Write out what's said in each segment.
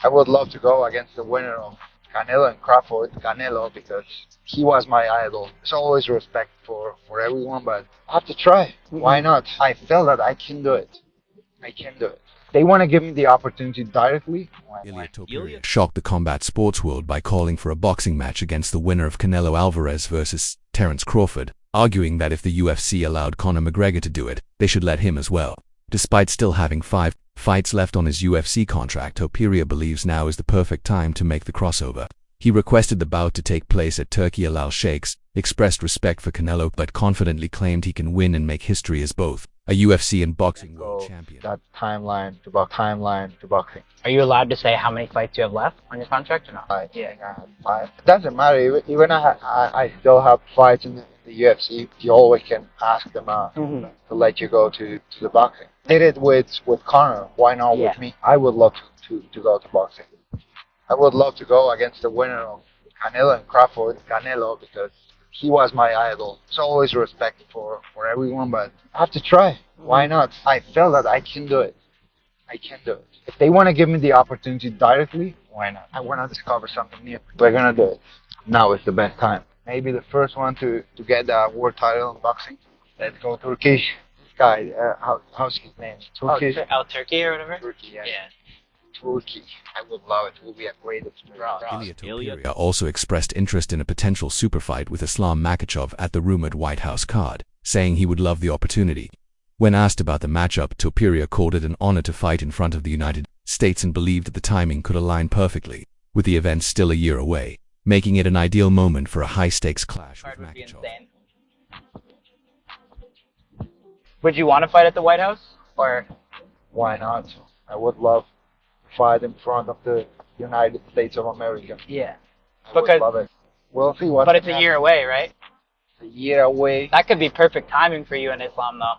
I would love to go against the winner of Canelo and Crawford, Canelo, because he was my idol. There's always respect for everyone, but I have to try. Why not? I feel that I can do it. I can do it. They want to give me the opportunity directly. Ilia Topuria shocked the combat sports world by calling for a boxing match against the winner of Canelo Alvarez versus Terence Crawford, arguing that if the UFC allowed Conor McGregor to do it, they should let him as well. Despite still having 5 fights left on his UFC contract, Topuria believes now is the perfect time to make the crossover. He requested the bout to take place at Turkey Al Sheikhs, expressed respect for Canelo, but confidently claimed he can win and make history as both a UFC and boxing world champion. That timeline to boxing. Are you allowed to say how many fights you have left on your contract or not? I think I have 5. It doesn't matter. Even I still have fights in the UFC. You always can ask them to let you go to the boxing. Did it with Conor. Why not with me? I would love to go to boxing. I would love to go against the winner of Canelo and Crawford, Canelo, because he was my idol. There's always respect for everyone, but I have to try. Why not? I feel that I can do it. I can do it. If they want to give me the opportunity directly, why not? I want to discover something new. We're going to do it. Now is the best time. Maybe the first one to get the world title in boxing. Let's go Turkish. This guy, how's his name? Turkish? Turkey or whatever? Turkey, yeah. Turkey. I would love it. It will be a great experience. Ilia Topuria also expressed interest in a potential super fight with Islam Makhachev at the rumored White House card, saying he would love the opportunity. When asked about the matchup, Topuria called it an honor to fight in front of the United States and believed that the timing could align perfectly, with the event still a year away, making it an ideal moment for a high-stakes clash with Makhachev. Would you want to fight at the White House? Or why not? I would love to fight in front of the United States of America. Yeah. I would love it. We'll see what. But it's a year away, right? It's a year away. That could be perfect timing for you in Islam, though.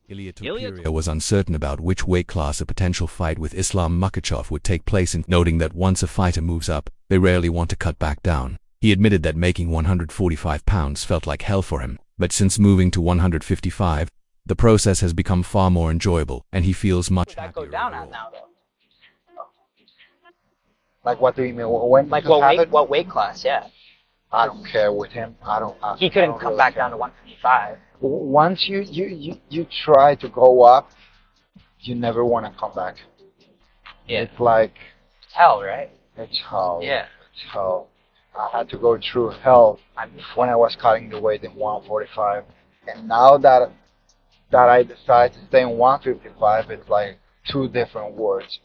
Ilia Topuria was uncertain about which weight class a potential fight with Islam Makhachev would take place in, noting that once a fighter moves up, they rarely want to cut back down. He admitted that making 145 pounds felt like hell for him, but since moving to 155, the process has become far more enjoyable, and he feels much happier. What would that go down at now, though? Like, what do you mean? When like what weight class? Yeah. I don't care with him. He couldn't come back down to 155. Once you try to go up, you never want to come back. Yeah. It's like it's hell, right? It's hell. Yeah. It's hell. I had to go through hell when I was cutting the weight in 145, and now that I decided to stay in 155, it's like 2 different worlds.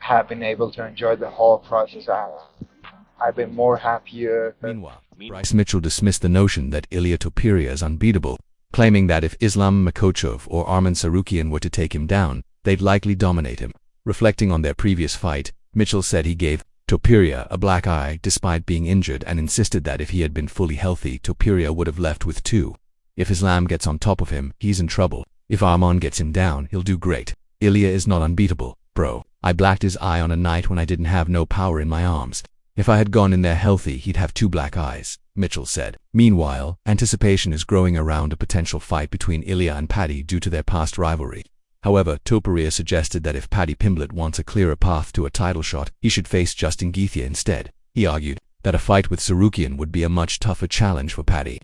I have been able to enjoy the whole process. I've been more happier. Meanwhile, Bryce Mitchell dismissed the notion that Ilia Topuria is unbeatable, claiming that if Islam Makhachev or Arman Tsarukyan were to take him down, they'd likely dominate him. Reflecting on their previous fight, Mitchell said he gave Topuria a black eye despite being injured and insisted that if he had been fully healthy, Topuria would have left with 2. If Islam gets on top of him, he's in trouble. If Arman gets him down, he'll do great. Ilia is not unbeatable, bro. I blacked his eye on a night when I didn't have no power in my arms. If I had gone in there healthy, he'd have 2 black eyes, Mitchell said. Meanwhile, anticipation is growing around a potential fight between Ilia and Paddy due to their past rivalry. However, Topuria suggested that if Paddy Pimblett wants a clearer path to a title shot, he should face Justin Gaethje instead. He argued that a fight with Tsarukyan would be a much tougher challenge for Paddy,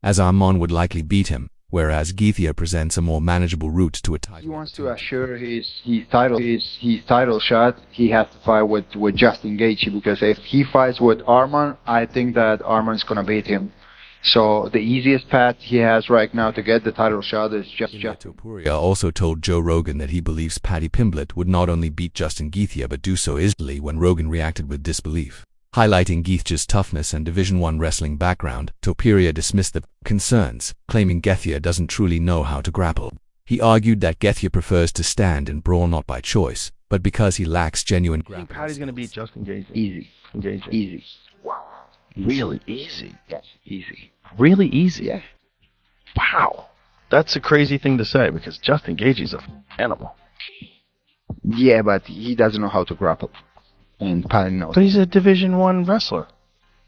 as Arman would likely beat him, whereas Gaethje presents a more manageable route to a title. He wants to assure his title shot. He has to fight with Justin Gaethje, because if he fights with Arman, I think that Arman's gonna beat him. So the easiest path he has right now to get the title shot is just Ilia Topuria also told Joe Rogan that he believes Paddy Pimblett would not only beat Justin Gaethje but do so easily when Rogan reacted with disbelief. Highlighting Gaethje's toughness and Division I wrestling background, Topuria dismissed the concerns, claiming Gaethje doesn't truly know how to grapple. He argued that Gaethje prefers to stand and brawl not by choice, but because he lacks genuine grappling. Paddy's going to beat Justin Gaethje. easy. Gaethje. Easy. Wow. Really easy? Yes, easy. Really easy? Yeah. Wow. That's a crazy thing to say, because Justin Gaethje's an animal. Yeah, but he doesn't know how to grapple. And Paddy knows. But he's a Division I wrestler.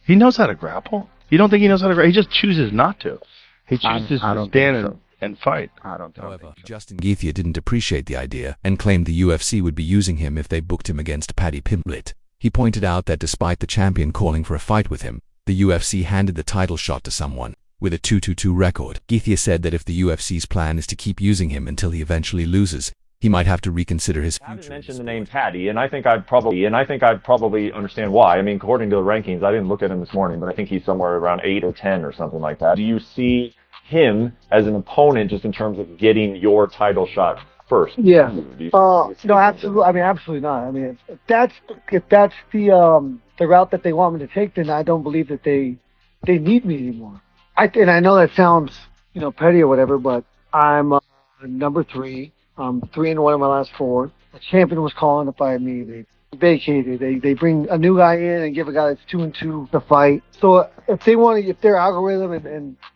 He knows how to grapple. You don't think he knows how to grapple? He just chooses not to. He chooses to stand and and fight. I don't However, think so. Justin Gaethje didn't appreciate the idea and claimed the UFC would be using him if they booked him against Paddy Pimblett. He pointed out that despite the champion calling for a fight with him, the UFC handed the title shot to someone with a 2-2-2 record. Gaethje said that if the UFC's plan is to keep using him until he eventually loses, he might have to reconsider his future. You mentioned the name Paddy, and I think I'd probably understand why. I mean, according to the rankings, I didn't look at him this morning, but I think he's somewhere around 8 or 10 or something like that. Do you see him as an opponent just in terms of getting your title shot first? Yeah. No, absolutely. I mean, absolutely not. I mean, if that's the route that they want me to take, then I don't believe that they need me anymore. And I know that sounds, petty or whatever, but I'm number 3. 3-1 in my last 4. The champion was calling to fight me. They vacated. They bring a new guy in and give a guy that's 2-2 the fight. So if their algorithm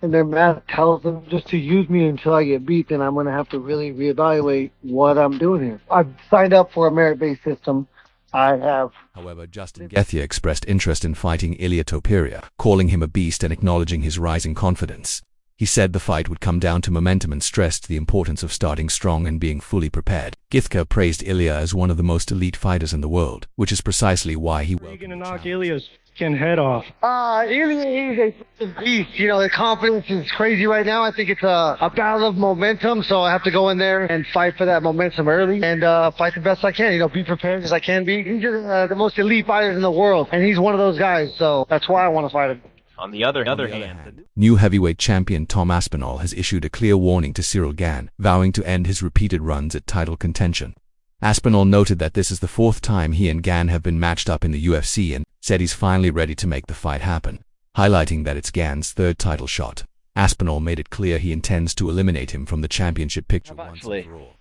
and their math tells them just to use me until I get beat, then I'm going to have to really reevaluate what I'm doing here. I've signed up for a merit-based system. I have. However, Justin Gaethje expressed interest in fighting Ilia Topuria, calling him a beast and acknowledging his rising confidence. He said the fight would come down to momentum and stressed the importance of starting strong and being fully prepared. Gaethje praised Ilia as one of the most elite fighters in the world, which is precisely why he welcomed the You're gonna knock challenge. Ilia's fucking head off. Ilia is a beast. The confidence is crazy right now. I think it's a battle of momentum, so I have to go in there and fight for that momentum early and fight the best I can. Be prepared as I can be. He's just the most elite fighters in the world, and he's one of those guys, so that's why I want to fight him. On the other hand, new heavyweight champion Tom Aspinall has issued a clear warning to Ciryl Gane, vowing to end his repeated runs at title contention. Aspinall noted that this is the 4th time he and Gane have been matched up in the UFC and said he's finally ready to make the fight happen, highlighting that it's Gane's 3rd title shot. Aspinall made it clear he intends to eliminate him from the championship picture once and for all.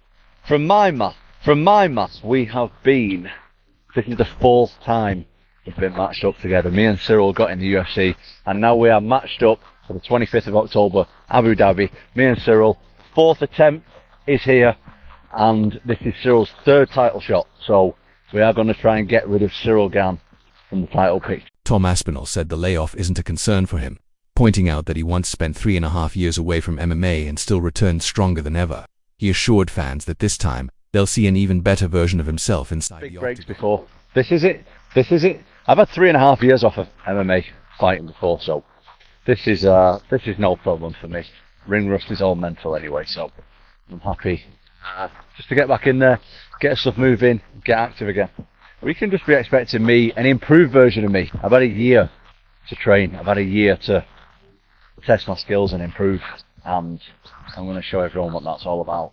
From my maths, we have been. This is the 4th time we've been matched up together. Me and Ciryl got in the UFC, and now we are matched up for the 25th of October, Abu Dhabi. Me and Ciryl, 4th attempt is here, and this is Cyryl's 3rd title shot. So we are going to try and get rid of Ciryl Gane from the title picture. Tom Aspinall said the layoff isn't a concern for him, pointing out that he once spent 3.5 years away from MMA and still returned stronger than ever. He assured fans that this time, they'll see an even better version of himself inside Big the breaks octagon. before. This is it. I've had 3.5 years off of MMA fighting before, so this is no problem for me. Ring rust is all mental anyway, so I'm happy just to get back in there, get stuff moving, get active again. We can just be expecting me, an improved version of me. I've had a year to train. I've had a year to test my skills and improve, and I'm going to show everyone what that's all about.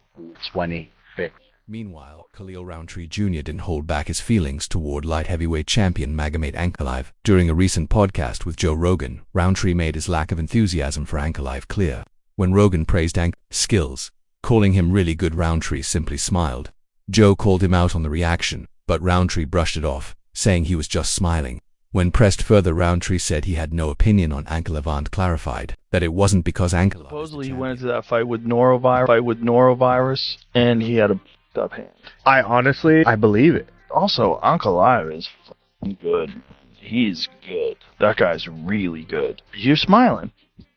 25th. Meanwhile, Khalil Roundtree Jr. didn't hold back his feelings toward light heavyweight champion Magomed Ankalaev. During a recent podcast with Joe Rogan, Roundtree made his lack of enthusiasm for Ankalaev clear. When Rogan praised Ankalaev's skills, calling him really good, Roundtree simply smiled. Joe called him out on the reaction, but Roundtree brushed it off, saying he was just smiling. When pressed further, Roundtree said he had no opinion on Ankalaev and clarified that it wasn't because Ankalaev Supposedly he went into that fight with norovirus, and he had a up hand. I believe it. Also, Ankalaev is f***ing good. He's good. That guy's really good. You're smiling.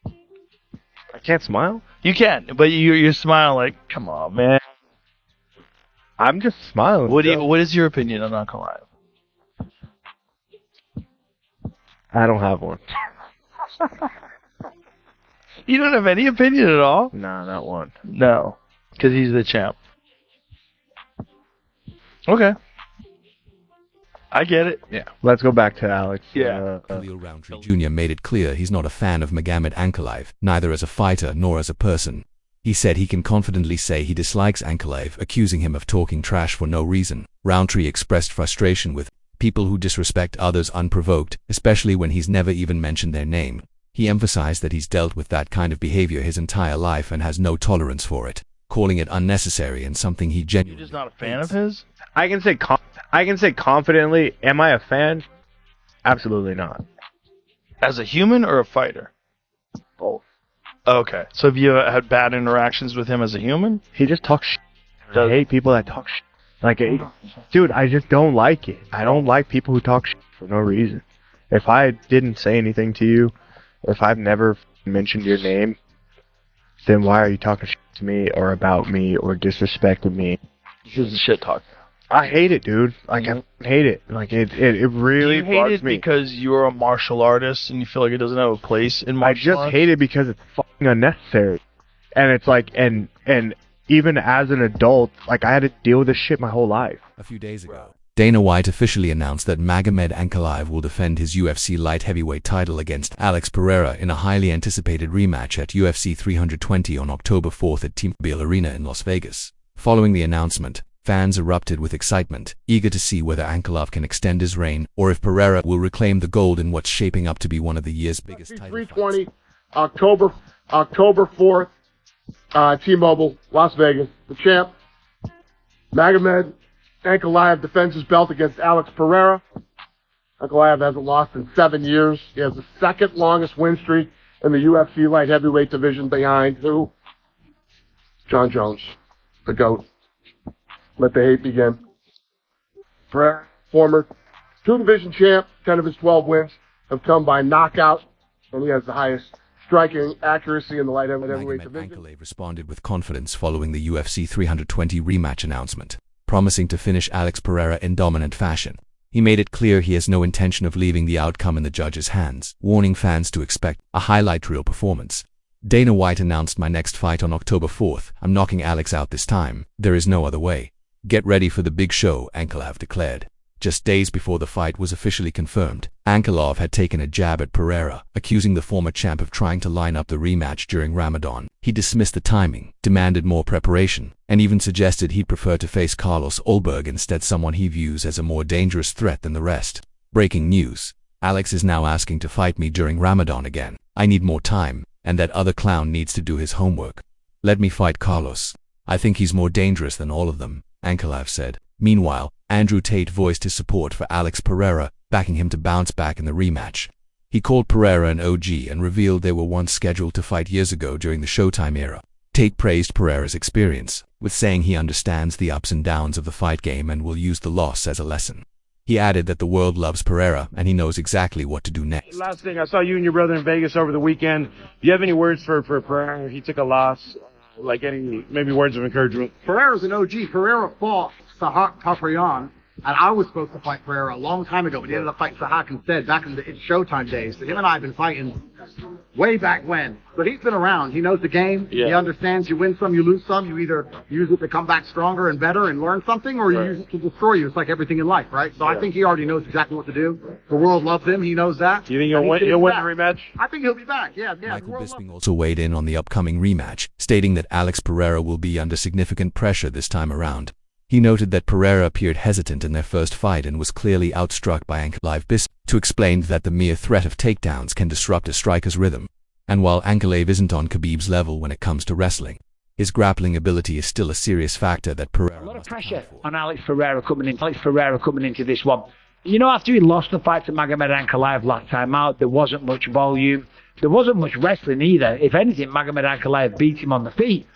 I can't smile. You can, but you're smiling like, come on, man. I'm just smiling. What is your opinion on Ankalaev? I don't have one. You don't have any opinion at all? Nah, not one. No, because he's the champ. Okay. I get it. Yeah. Let's go back to Alex. Yeah. Khalil Roundtree Jr. made it clear he's not a fan of Magomed Ankalaev, neither as a fighter nor as a person. He said he can confidently say he dislikes Ankalaev, accusing him of talking trash for no reason. Roundtree expressed frustration with people who disrespect others unprovoked, especially when he's never even mentioned their name. He emphasized that he's dealt with that kind of behavior his entire life and has no tolerance for it, calling it unnecessary and something he genuinely You're just not a fan of his? I can say confidently, am I a fan? Absolutely not. As a human or a fighter? Both. Okay. So have you had bad interactions with him as a human? He just talks shit. I hate people that talk shit. Like, dude, I just don't like it. I don't like people who talk shit for no reason. If I didn't say anything to you, if I've never mentioned your name, then why are you talking shit to me or about me or disrespecting me? This is shit talk. I hate it, dude. Like, I hate it. Like, it really Do you hate bugs it me. because you're a martial artist and you feel like it doesn't have a place in I martial just arts? hate it because it's fucking unnecessary. And it's like, and even as an adult, like, I had to deal with this shit my whole life. A few days ago, Dana White officially announced that Magomed Ankalaev will defend his UFC light heavyweight title against Alex Pereira in a highly anticipated rematch at UFC 320 on October 4th at Pimblett Arena in Las Vegas. Following the announcement, fans erupted with excitement, eager to see whether Ankalaev can extend his reign or if Pereira will reclaim the gold in what's shaping up to be one of the year's biggest title 320, October 4th, T-Mobile, Las Vegas. The champ, Magomed Ankalaev, defends his belt against Alex Pereira. Ankalaev hasn't lost in 7 years. He has the second longest win streak in the UFC light heavyweight division behind who? John Jones, the GOAT. Let the hate begin. Pereira, former two-division champ, 10 of his 12 wins have come by knockout, and he has the highest striking accuracy in the light heavyweight Magomed division. Ankalaev responded with confidence following the UFC 320 rematch announcement, promising to finish Alex Pereira in dominant fashion. He made it clear he has no intention of leaving the outcome in the judge's hands, warning fans to expect a highlight reel performance. Dana White announced, "My next fight on October 4th. I'm knocking Alex out this time. There is no other way. Get ready for the big show," Ankalaev declared. Just days before the fight was officially confirmed, Ankalaev had taken a jab at Pereira, accusing the former champ of trying to line up the rematch during Ramadan. He dismissed the timing, demanded more preparation, and even suggested he'd prefer to face Carlos Ulberg instead, someone he views as a more dangerous threat than the rest. Breaking news: Alex is now asking to fight me during Ramadan again. I need more time, and that other clown needs to do his homework. Let me fight Carlos. I think he's more dangerous than all of them, Ankalaev said. Meanwhile, Andrew Tate voiced his support for Alex Pereira, backing him to bounce back in the rematch. He called Pereira an OG and revealed they were once scheduled to fight years ago during the Showtime era. Tate praised Pereira's experience, with saying he understands the ups and downs of the fight game and will use the loss as a lesson. He added that the world loves Pereira and he knows exactly what to do next. Last thing, I saw you and your brother in Vegas over the weekend. Do you have any words for Pereira? He took a loss, like any maybe words of encouragement? Pereira's an OG. Pereira fought Sahak Topuria, and I was supposed to fight Pereira a long time ago, but he ended up fighting Sahak instead back in the Showtime days. So him and I have been fighting way back when. But he's been around. He knows the game. Yeah. He understands you win some, you lose some. You either use it to come back stronger and better and learn something, or you use it to destroy you. It's like everything in life, right? So I think he already knows exactly what to do. The world loves him. He knows that. Do you think he'll win the rematch? I think he'll be back. Yeah. Michael Bisping also weighed in on the upcoming rematch, stating that Alex Pereira will be under significant pressure this time around. He noted that Pereira appeared hesitant in their first fight and was clearly outstruck by Ankalaev. Bisping explained that the mere threat of takedowns can disrupt a striker's rhythm, and while Ankalaev isn't on Khabib's level when it comes to wrestling, his grappling ability is still a serious factor that Pereira A lot of must pressure account for. on Alex Pereira coming into this one. You know, after he lost the fight to Magomed Ankalaev last time out, there wasn't much volume. There wasn't much wrestling either. If anything, Magomed Ankalaev beat him on the feet.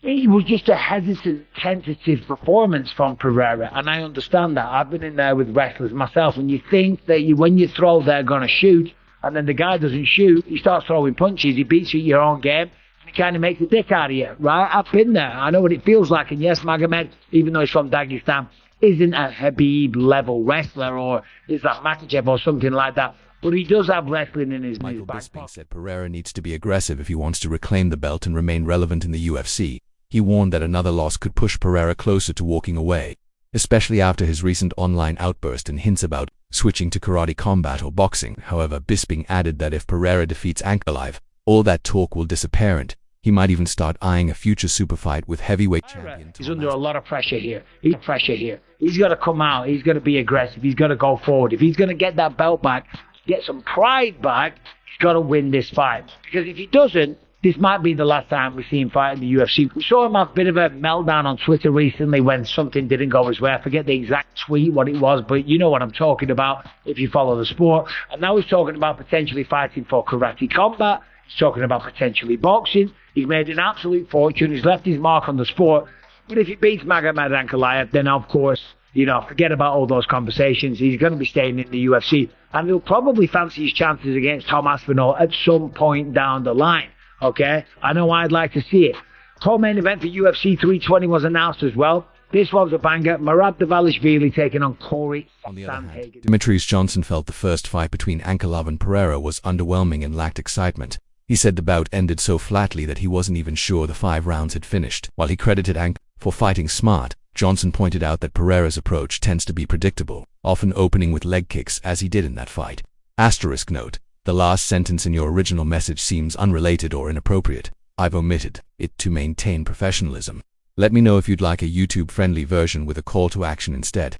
It was just a hesitant, tentative performance from Pereira, and I understand that. I've been in there with wrestlers myself, and you think that when you throw, they're going to shoot, and then the guy doesn't shoot, he starts throwing punches, he beats you at your own game, and he kind of makes a dick out of you, right? I've been there. I know what it feels like, and yes, Magomed, even though he's from Dagestan, isn't a Khabib-level wrestler, or Islam Makhachev or something like that. But he does have wrestling in his Michael back Bisping pocket. said Pereira needs to be aggressive if he wants to reclaim the belt and remain relevant in the UFC. He warned that another loss could push Pereira closer to walking away, especially after his recent online outburst and hints about switching to karate combat or boxing. However, Bisping added that if Pereira defeats Ankalaev, all that talk will disappear and he might even start eyeing a future super fight with heavyweight champion. He's under a lot of pressure here. He's got to come out. He's got to be aggressive. He's got to go forward. If he's going to get that belt back, get some pride back, he's got to win this fight. Because if he doesn't, this might be the last time we see him fight in the UFC. We saw him have a bit of a meltdown on Twitter recently when something didn't go his way. I forget the exact tweet, what it was, but you know what I'm talking about if you follow the sport. And now he's talking about potentially fighting for karate combat. He's talking about potentially boxing. He's made an absolute fortune. He's left his mark on the sport. But if he beats Magomed Ankalaev, then of course, forget about all those conversations. He's going to be staying in the UFC. And he'll probably fancy his chances against Tom Aspinall at some point down the line. Okay? I know I'd like to see it. Co-main event for UFC 320 was announced as well. This was a banger. Merab Dvalishvili taking on Corey On the other hand, Sandhagen. Demetrius Johnson felt the first fight between Ankalaev and Pereira was underwhelming and lacked excitement. He said the bout ended so flatly that he wasn't even sure the 5 rounds had finished. While he credited Ank for fighting smart, Johnson pointed out that Pereira's approach tends to be predictable, often opening with leg kicks as he did in that fight. Asterisk note: the last sentence in your original message seems unrelated or inappropriate. I've omitted it to maintain professionalism. Let me know if you'd like a YouTube-friendly version with a call to action instead.